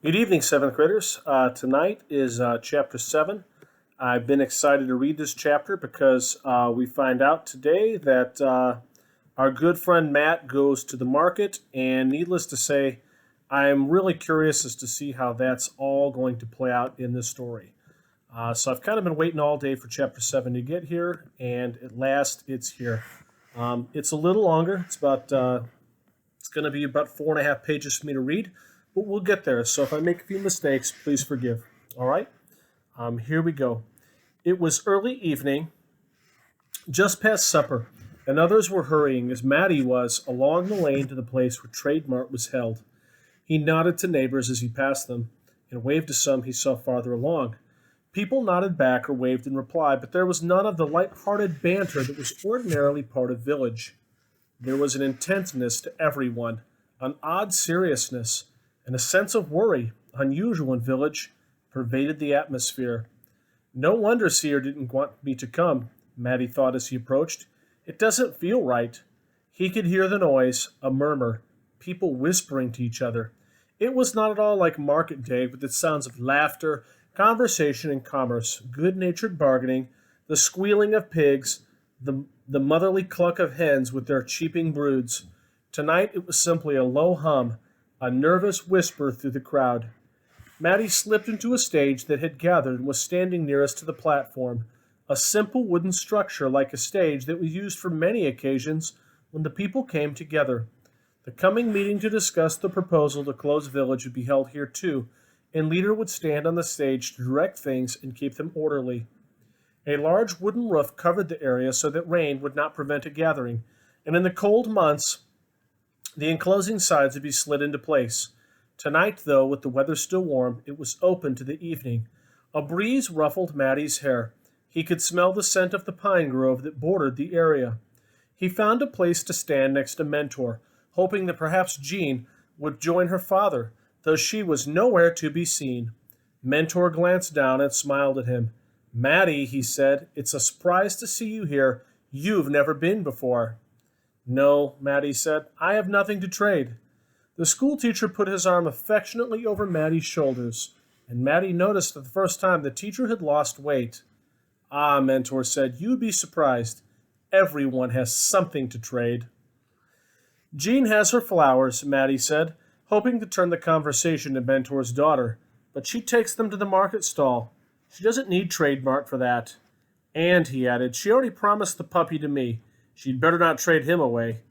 Good evening, seventh graders. Tonight is chapter 7. I've been excited to read this chapter because we find out today that our good friend Matt goes to the market, and needless to say, I'm really curious as to see how that's all going to play out in this story. So I've kind of been waiting all day for chapter 7 to get here, and at last it's here. It's a little longer. It's going to be about 4.5 pages for me to read. But we'll get there, so if I make a few mistakes, please forgive. All right? Here we go. It was early evening, just past supper, and others were hurrying, as Matty was, along the lane to the place where Trade Mart was held. He nodded to neighbors as he passed them, and waved to some he saw farther along. People nodded back or waved in reply, but there was none of the light-hearted banter that was ordinarily part of village. There was an intenseness to everyone, an odd seriousness, and a sense of worry, unusual in village, pervaded the atmosphere. No wonder Seer didn't want me to come, Matty thought as he approached. It doesn't feel right. He could hear the noise, a murmur, people whispering to each other. It was not at all like market day, with its sounds of laughter, conversation, and commerce, good-natured bargaining, the squealing of pigs, the motherly cluck of hens with their cheeping broods. Tonight it was simply a low hum, a nervous whisper through the crowd. Matty slipped into a stage that had gathered and was standing nearest to the platform, a simple wooden structure like a stage that was used for many occasions when the people came together. The coming meeting to discuss the proposal to close village would be held here too, and leader would stand on the stage to direct things and keep them orderly. A large wooden roof covered the area so that rain would not prevent a gathering, and in the cold months the enclosing sides would be slid into place. Tonight, though, with the weather still warm, it was open to the evening. A breeze ruffled Matty's hair. He could smell the scent of the pine grove that bordered the area. He found a place to stand next to Mentor, hoping that perhaps Jean would join her father, though she was nowhere to be seen. Mentor glanced down and smiled at him. "Matty," he said, "it's a surprise to see you here. You've never been before." "No," Matty said, "I have nothing to trade." The schoolteacher put his arm affectionately over Matty's shoulders, and Matty noticed for the first time the teacher had lost weight. "Ah," Mentor said, "you'd be surprised. Everyone has something to trade." "Jean has her flowers," Matty said, hoping to turn the conversation to Mentor's daughter, "but she takes them to the market stall. She doesn't need Trade Mart for that. And," he added, "she already promised the puppy to me. She'd better not trade him away."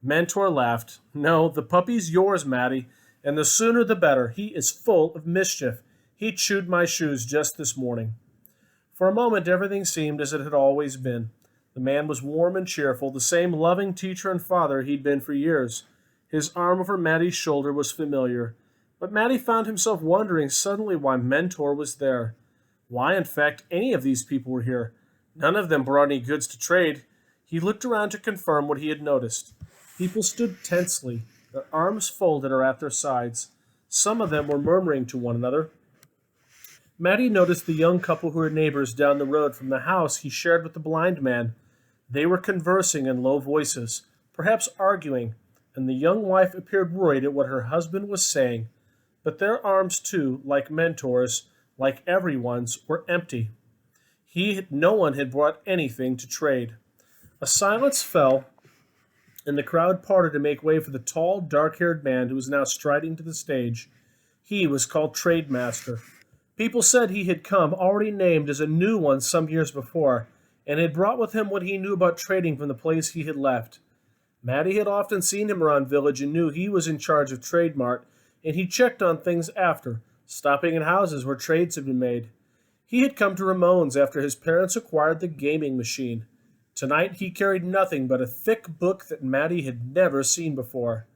Mentor laughed. "No, the puppy's yours, Matty, and the sooner the better. He is full of mischief. He chewed my shoes just this morning." For a moment everything seemed as it had always been. The man was warm and cheerful, the same loving teacher and father he'd been for years. His arm over Matty's shoulder was familiar, but Matty found himself wondering suddenly why Mentor was there. Why, in fact, any of these people were here. None of them brought any goods to trade. He looked around to confirm what he had noticed. People stood tensely, their arms folded or at their sides. Some of them were murmuring to one another. Matty noticed the young couple who were neighbors down the road from the house he shared with the blind man. They were conversing in low voices, perhaps arguing, and the young wife appeared worried at what her husband was saying. But their arms, too, like Mentor's, like everyone's, were empty. No one had brought anything to trade. A silence fell, and the crowd parted to make way for the tall, dark-haired man who was now striding to the stage. He was called Trade Master. People said he had come, already named as a new one some years before, and had brought with him what he knew about trading from the place he had left. Matty had often seen him around village and knew he was in charge of Trade Mart, and he checked on things after, stopping in houses where trades had been made. He had come to Ramon's after his parents acquired the gaming machine. Tonight he carried nothing but a thick book that Matty had never seen before.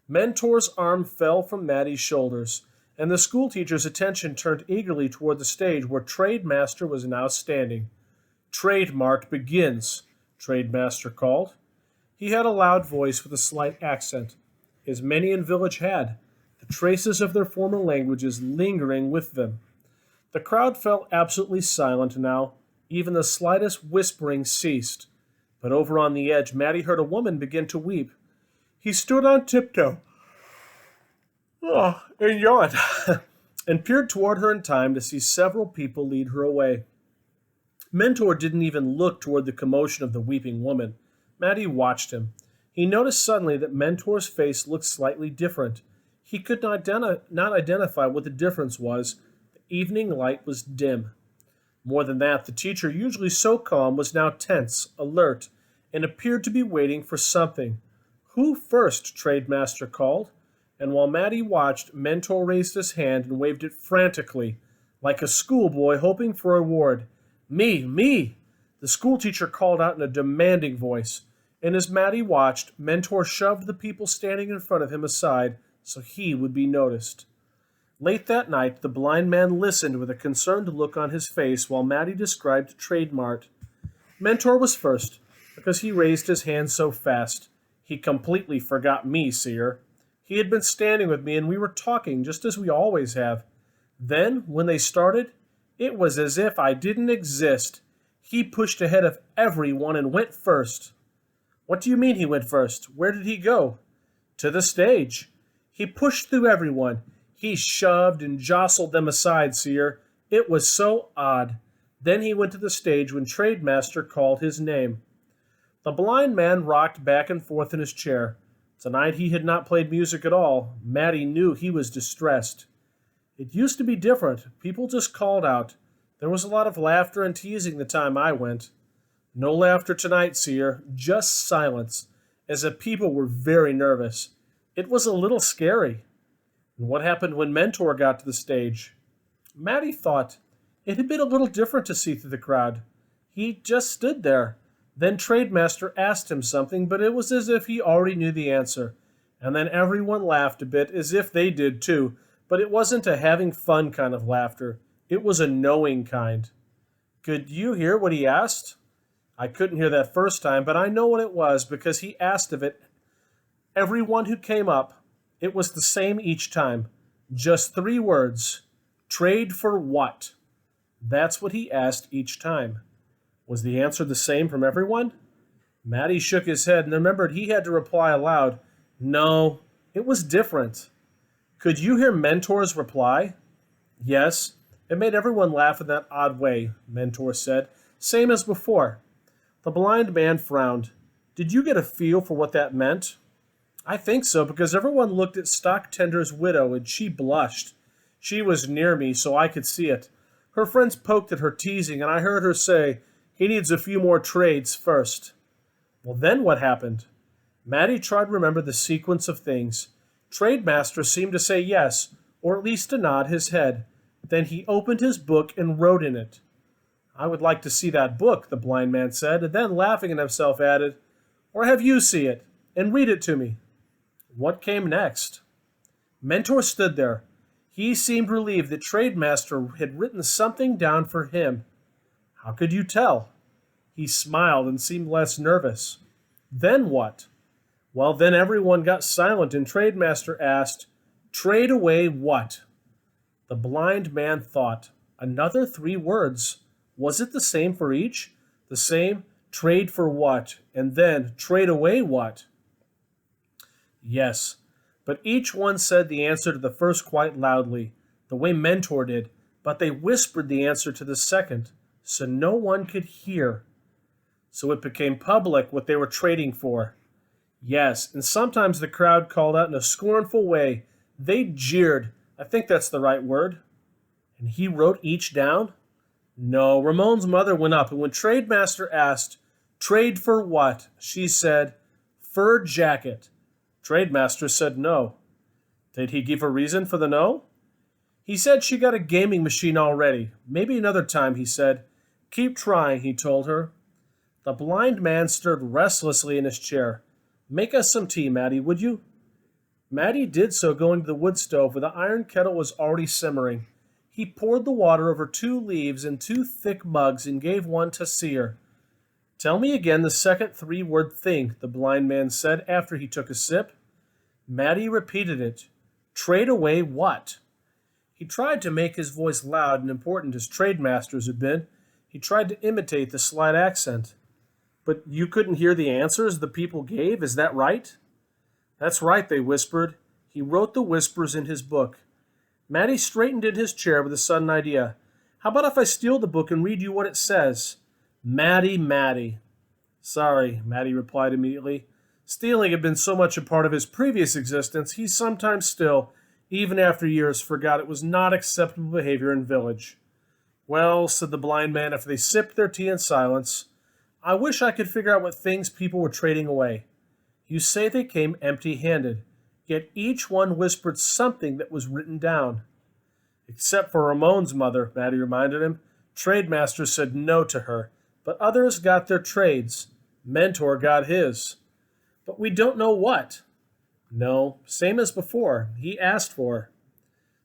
Mentor's arm fell from Matty's shoulders, and the schoolteacher's attention turned eagerly toward the stage where Trade Master was now standing. "Trade Mart begins," Trade Master called. He had a loud voice with a slight accent, as many in village had, the traces of their former languages lingering with them. The crowd fell absolutely silent now. Even the slightest whispering ceased. But over on the edge, Matty heard a woman begin to weep. He stood on tiptoe and yawned. and peered toward her in time to see several people lead her away. Mentor didn't even look toward the commotion of the weeping woman. Maddie watched him. He noticed suddenly that Mentor's face looked slightly different. He could not identify what the difference was. The evening light was dim. More than that, the teacher, usually so calm, was now tense, alert, and appeared to be waiting for something. "Who first?" Trademaster called, and while Maddie watched, Mentor raised his hand and waved it frantically, like a schoolboy hoping for a reward. "Me, me!" the schoolteacher called out in a demanding voice, and as Maddie watched, Mentor shoved the people standing in front of him aside so he would be noticed. Late that night, the blind man listened with a concerned look on his face while Maddie described Trademart. Mentor was first, because he raised his hand so fast. He completely forgot me, seer. He had been standing with me and we were talking just as we always have. Then, when they started, it was as if I didn't exist. He pushed ahead of everyone and went first. "What do you mean he went first? Where did he go?" "To the stage. He pushed through everyone. He shoved and jostled them aside, seer. It was so odd. Then he went to the stage when Trademaster called his name." The blind man rocked back and forth in his chair. Tonight he had not played music at all. Maddie knew he was distressed. "It used to be different. People just called out. There was a lot of laughter and teasing the time I went. No laughter tonight, seer. Just silence, as if people were very nervous. It was a little scary." "And what happened when Mentor got to the stage?" Maddie thought. It had been a little different to see through the crowd. He just stood there. Then Trademaster asked him something, but it was as if he already knew the answer. And then everyone laughed a bit, as if they did too, but it wasn't a having fun kind of laughter. It was a knowing kind. "Could you hear what he asked?" "I couldn't hear that first time, but I know what it was because he asked of it. Everyone who came up, it was the same each time. Just 3 words. Trade for what? That's what he asked each time." Was the answer the same from everyone? Maddie shook his head and remembered he had to reply aloud. No, it was different. "Could you hear Mentor's reply?" "Yes. It made everyone laugh in that odd way," Mentor said. "Same as before." The blind man frowned. "Did you get a feel for what that meant?" "I think so, because everyone looked at Stock Tender's widow and she blushed. She was near me, so I could see it. Her friends poked at her teasing, and I heard her say, 'He needs a few more trades first.'" "Well, then what happened?" Maddie tried to remember the sequence of things. Trademaster seemed to say yes, or at least to nod his head. Then he opened his book and wrote in it. "I would like to see that book," the blind man said, and then, laughing at himself, added, "Or have you see it, and read it to me." What came next? Mentor stood there. He seemed relieved that Trademaster had written something down for him. "How could you tell?" He smiled and seemed less nervous. "Then what?" "Well, then everyone got silent and Trademaster asked, 'Trade away what?'" The blind man thought. Another 3 words. Was it the same for each? The same, trade for what, and then trade away what? Yes, but each one said the answer to the first quite loudly, the way Mentor did, but they whispered the answer to the second, so no one could hear. So it became public what they were trading for. Yes, and sometimes the crowd called out in a scornful way. They jeered. I think that's the right word. And he wrote each down? No, Ramon's mother went up, and when Trademaster asked, "Trade for what?" she said, "Fur jacket." Trademaster said no. Did he give a reason for the no? He said she got a gaming machine already. Maybe another time, he said. "Keep trying," he told her. The blind man stirred restlessly in his chair. "Make us some tea, Maddie, would you?" Maddie did so, going to the wood stove where the iron kettle was already simmering. He poured the water over 2 leaves in 2 thick mugs and gave one to Seer. "Tell me again the second 3-word thing," the blind man said after he took a sip. Maddie repeated it. "Trade away what?" He tried to make his voice loud and important as Trademaster's had been. He tried to imitate the slight accent. "But you couldn't hear the answers the people gave, is that right?" "That's right," they whispered. He wrote the whispers in his book. Matty straightened in his chair with a sudden idea. How about if I steal the book and read you what it says? Matty. Sorry, Matty replied immediately. Stealing had been so much a part of his previous existence, he sometimes still, even after years, forgot it was not acceptable behavior in village. Well, said the blind man after they sipped their tea in silence, I wish I could figure out what things people were trading away. You say they came empty-handed, yet each one whispered something that was written down. Except for Ramon's mother, Matty reminded him. Trademaster said no to her, but others got their trades. Mentor got his. But we don't know what. No, same as before. He asked for.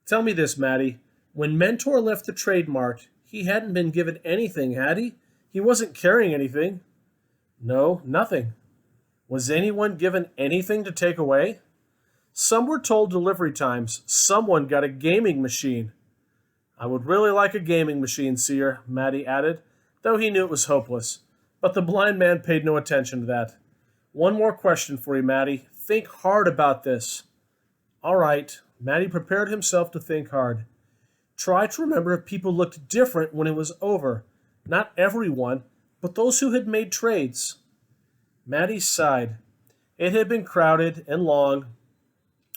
Tell me this, Matty. When Mentor left the trade mart, he hadn't been given anything, had he? He wasn't carrying anything. No, nothing. Was anyone given anything to take away? Some were told delivery times. Someone got a gaming machine. I would really like a gaming machine, Seer, Matty added, though he knew it was hopeless. But the blind man paid no attention to that. One more question for you, Matty. Think hard about this. All right. Matty prepared himself to think hard. Try to remember if people looked different when it was over. Not everyone, but those who had made trades. Matty sighed. It had been crowded and long,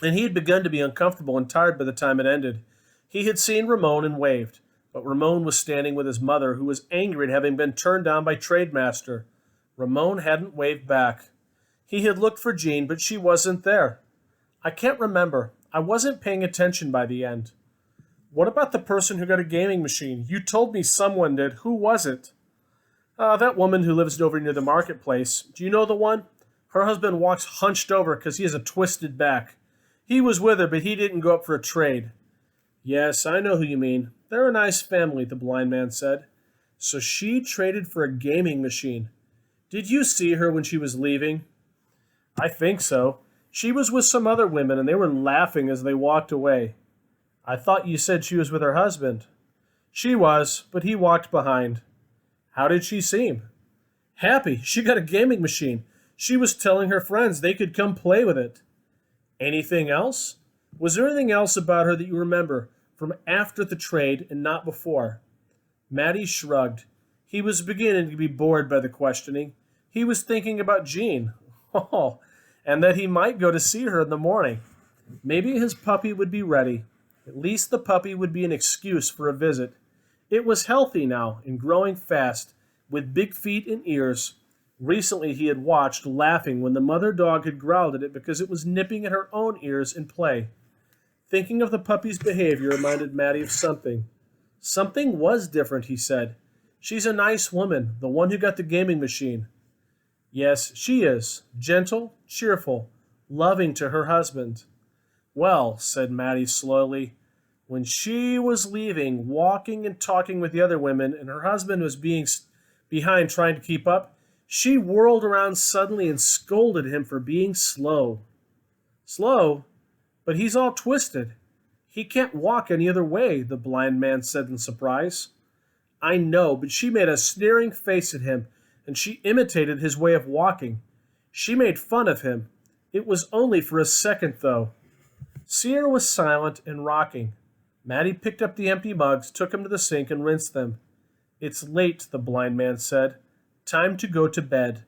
and he had begun to be uncomfortable and tired by the time it ended. He had seen Ramon and waved, but Ramon was standing with his mother, who was angry at having been turned down by Trademaster. Ramon hadn't waved back. He had looked for Jean, but she wasn't there. I can't remember. I wasn't paying attention by the end. What about the person who got a gaming machine? You told me someone did. Who was it? That woman who lives over near the marketplace. Do you know the one? Her husband walks hunched over because he has a twisted back. He was with her, but he didn't go up for a trade. Yes, I know who you mean. They're a nice family, the blind man said. So she traded for a gaming machine. Did you see her when she was leaving? I think so. She was with some other women, and they were laughing as they walked away. I thought you said she was with her husband. She was, but he walked behind. How did she seem? Happy. She got a gaming machine. She was telling her friends they could come play with it. Anything else? Was there anything else about her that you remember from after the trade and not before? Matty shrugged. He was beginning to be bored by the questioning. He was thinking about Jean. Oh, and that he might go to see her in the morning. Maybe his puppy would be ready. At least the puppy would be an excuse for a visit. It was healthy now and growing fast, with big feet and ears. Recently he had watched, laughing, when the mother dog had growled at it because it was nipping at her own ears in play. Thinking of the puppy's behavior reminded Matty of something. Something was different, he said. She's a nice woman, the one who got the gaming machine. Yes, she is. Gentle, cheerful, loving to her husband. Well, said Matty slowly, when she was leaving, walking and talking with the other women, and her husband was being behind trying to keep up, she whirled around suddenly and scolded him for being slow. Slow? But he's all twisted. He can't walk any other way, the blind man said in surprise. I know, but she made a sneering face at him, and she imitated his way of walking. She made fun of him. It was only for a second, though. Seer was silent and rocking. Matty picked up the empty mugs, took them to the sink, and rinsed them. It's late, the blind man said. Time to go to bed.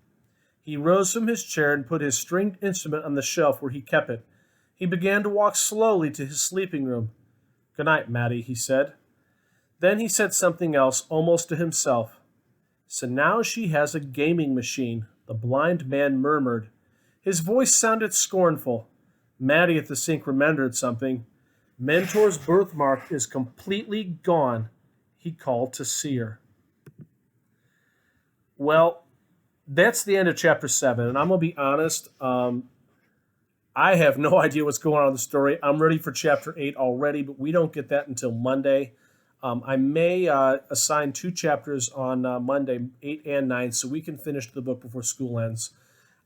He rose from his chair and put his stringed instrument on the shelf where he kept it. He began to walk slowly to his sleeping room. Good night, Matty, he said. Then he said something else, almost to himself. So now she has a gaming machine, the blind man murmured. His voice sounded scornful. Matty at the sink remembered something. Mentor's birthmark is completely gone, he called to Seer. Well, that's the end of chapter 7, and I'm going to be honest, I have no idea what's going on in the story. I'm ready for chapter 8 already, but we don't get that until Monday. I may assign 2 chapters on Monday, 8 and 9, so we can finish the book before school ends.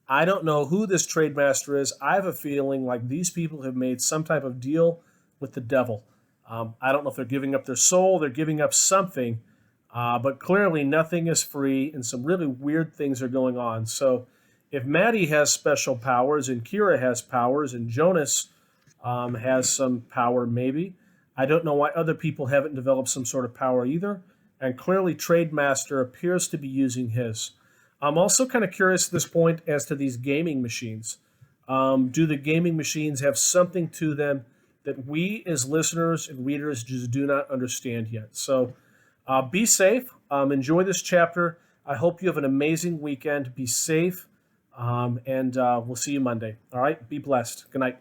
I don't know who this trade master is. I have a feeling like these people have made some type of deal with the devil. I don't know if they're giving up their soul, they're giving up something, but clearly nothing is free, and some really weird things are going on. So if Matty has special powers, and Kira has powers, and Jonas has some power maybe, I don't know why other people haven't developed some sort of power either. And clearly, Trademaster appears to be using his. I'm also kind of curious at this point as to these gaming machines. Do the gaming machines have something to them that we as listeners and readers just do not understand yet? So be safe. Enjoy this chapter. I hope you have an amazing weekend. Be safe. And we'll see you Monday. All right. Be blessed. Good night.